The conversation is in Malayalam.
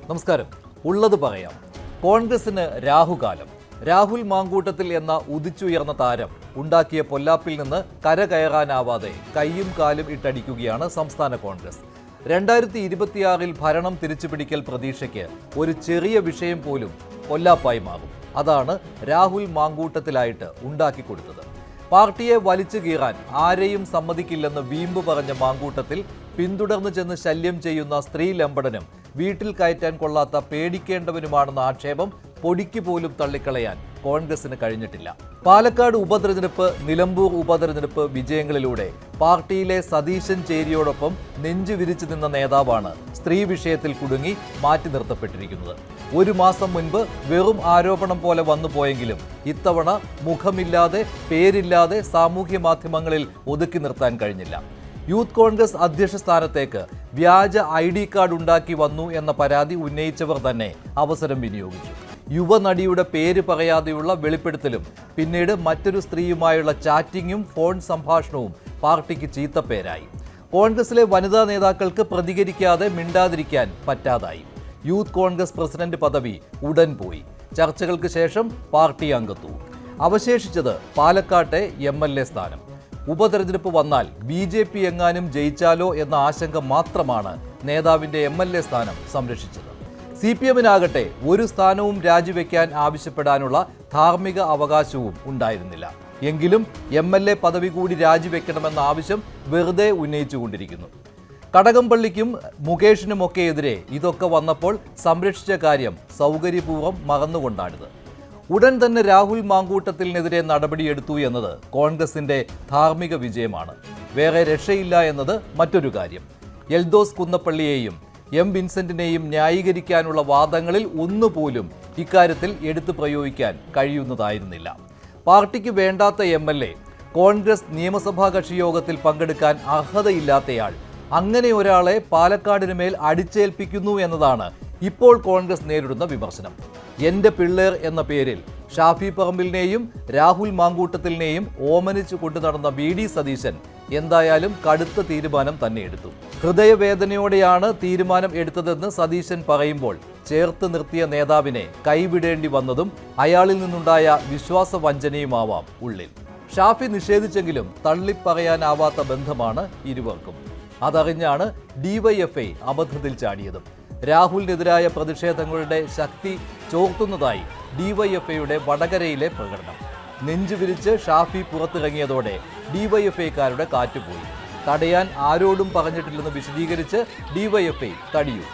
നമസ്കാരം. ഉള്ളത് പറയാം. കോൺഗ്രസിന് രാഹുകാലം. രാഹുൽ മാങ്കൂട്ടത്തിൽ എന്ന ഉദിച്ചുയർന്ന താരം ഉണ്ടാക്കിയ പൊല്ലാപ്പിൽ നിന്ന് കരകയറാനാവാതെ കൈയും കാലും ഇട്ടടിക്കുകയാണ് സംസ്ഥാന കോൺഗ്രസ്. 2026 ഭരണം തിരിച്ചുപിടിക്കൽ പ്രതീക്ഷയ്ക്ക് ഒരു ചെറിയ വിഷയം പോലും പൊല്ലാപ്പായി മാറും. അതാണ് രാഹുൽ മാങ്കൂട്ടത്തിലായിട്ട് ഉണ്ടാക്കിക്കൊടുത്തത്. പാർട്ടിയെ വലിച്ചു കീറാൻ ആരെയും സമ്മതിക്കില്ലെന്ന് വീമ്പ് പറഞ്ഞ മാങ്കൂട്ടത്തിൽ പിന്തുടർന്നു ചെന്ന് ശല്യം ചെയ്യുന്ന സ്ത്രീ ലംബടനും വീട്ടിൽ കയറ്റാൻ കൊള്ളാത്ത പേടിക്കേണ്ടവനുമാണെന്ന ആക്ഷേപം പൊടിക്ക് പോലും തള്ളിക്കളയാൻ കോൺഗ്രസിന് കഴിഞ്ഞിട്ടില്ല. പാലക്കാട് ഉപതെരഞ്ഞെടുപ്പ്, നിലമ്പൂർ ഉപതെരഞ്ഞെടുപ്പ് വിജയങ്ങളിലൂടെ പാർട്ടിയിലെ സതീശൻ ചേരിയോടൊപ്പം നെഞ്ചു വിരിച്ചു നിന്ന നേതാവാണ് സ്ത്രീ വിഷയത്തിൽ കുടുങ്ങി മാറ്റി നിർത്തപ്പെട്ടിരിക്കുന്നത്. ഒരു മാസം മുൻപ് വെറും ആരോപണം പോലെ വന്നു പോയെങ്കിലും ഇത്തവണ മുഖമില്ലാതെ പേരില്ലാതെ സാമൂഹ്യ മാധ്യമങ്ങളിൽ ഒതുക്കി നിർത്താൻ കഴിഞ്ഞില്ല. യൂത്ത് കോൺഗ്രസ് അധ്യക്ഷ സ്ഥാനത്തേക്ക് വ്യാജ ID കാർഡ് ഉണ്ടാക്കി വന്നു എന്ന പരാതി ഉന്നയിച്ചവർ തന്നെ അവസരം വിനിയോഗിച്ചു. യുവനടിയുടെ പേര് പറയാതെയുള്ള വെളിപ്പെടുത്തലും പിന്നീട് മറ്റൊരു സ്ത്രീയുമായുള്ള ചാറ്റിങ്ങും ഫോൺ സംഭാഷണവും പാർട്ടിക്ക് ചീത്തപ്പേരായി. കോൺഗ്രസിലെ വനിതാ നേതാക്കൾക്ക് പ്രതികരിക്കാതെ മിണ്ടാതിരിക്കാൻ പറ്റാതായി. യൂത്ത് കോൺഗ്രസ് പ്രസിഡന്റ് പദവി ഉടൻ പോയി. ചർച്ചകൾക്ക് ശേഷം പാർട്ടി അംഗത്വവും. അവശേഷിച്ചത് പാലക്കാട്ടെ MLA സ്ഥാനം. ഉപതെരഞ്ഞെടുപ്പ് വന്നാൽ BJP എങ്ങാനും ജയിച്ചാലോ എന്ന ആശങ്ക മാത്രമാണ് നേതാവിൻ്റെ MLA സ്ഥാനം സംരക്ഷിച്ചത്. CPM-നാകട്ടെ ഒരു സ്ഥാനവും രാജിവെക്കാൻ ആവശ്യപ്പെടാനുള്ള ധാർമ്മിക അവകാശവും ഉണ്ടായിരുന്നില്ല. എങ്കിലും MLA പദവി കൂടി രാജിവെക്കണമെന്ന ആവശ്യം വെറുതെ ഉന്നയിച്ചുകൊണ്ടിരിക്കുന്നു. കടകംപള്ളിക്കും മുകേഷിനുമൊക്കെ എതിരെ ഇതൊക്കെ വന്നപ്പോൾ സംരക്ഷിച്ച കാര്യം സൗകര്യപൂർവ്വം മറന്നുകൊണ്ടാണിത്. ഉടൻ തന്നെ രാഹുൽ മാങ്കൂട്ടത്തിനെതിരെ നടപടിയെടുത്തു എന്നത് കോൺഗ്രസിന്റെ ധാർമ്മിക വിജയമാണ്. വേറെ രക്ഷയില്ല എന്നത് മറ്റൊരു കാര്യം. എൽദോസ് കുന്നപ്പള്ളിയെയും വിൻസെന്റിനെയും ന്യായീകരിക്കാനുള്ള വാദങ്ങളിൽ ഒന്നുപോലും ഇക്കാര്യത്തിൽ എടുത്തു പ്രയോഗിക്കാൻ കഴിയുന്നതായിരുന്നില്ല. പാർട്ടിക്ക് വേണ്ടാത്ത MLA, കോൺഗ്രസ് നിയമസഭാ കക്ഷിയോഗത്തിൽ പങ്കെടുക്കാൻ അർഹതയില്ലാത്തയാൾ, അങ്ങനെ ഒരാളെ പാലക്കാടിന് മേൽ അടിച്ചേൽപ്പിക്കുന്നു എന്നതാണ് ഇപ്പോൾ കോൺഗ്രസ് നേരിടുന്ന വിമർശനം. എൻ്റെ പിള്ളേർ എന്ന പേരിൽ ഷാഫി പറമ്പിലിനെയും രാഹുൽ മാങ്കൂട്ടത്തിലിനെയും ഓമനിച്ചു കൊണ്ടു നടന്ന VD സതീശൻ എന്തായാലും കടുത്ത തീരുമാനം തന്നെ എടുത്തു. ഹൃദയവേദനയോടെയാണ് തീരുമാനം എടുത്തതെന്ന് സതീശൻ പറയുമ്പോൾ ചേർത്ത് നിർത്തിയ നേതാവിനെ കൈവിടേണ്ടി വന്നതും അയാളിൽ നിന്നുണ്ടായ വിശ്വാസവഞ്ചനയുമാവാം ഉള്ളിൽ. ഷാഫി നിഷേധിച്ചെങ്കിലും തള്ളിപ്പറയാനാവാത്ത ബന്ധമാണ് ഇരുവർക്കും. അതറിഞ്ഞാണ് DYFI അബദ്ധത്തിൽ ചാടിയതും. രാഹുലിനെതിരായ പ്രതിഷേധങ്ങളുടെ ശക്തി ചോർത്തുന്നതായി DYFIയുടെ വടകരയിലെ പ്രകടനം. നെഞ്ചുവിരിച്ച് ഷാഫി പുറത്തിറങ്ങിയതോടെ DYFIക്കാരുടെ കാറ്റുപോയി. തടയാൻ ആരോടും പറഞ്ഞിട്ടില്ലെന്ന് വിശദീകരിച്ച് DYFI തടിയു.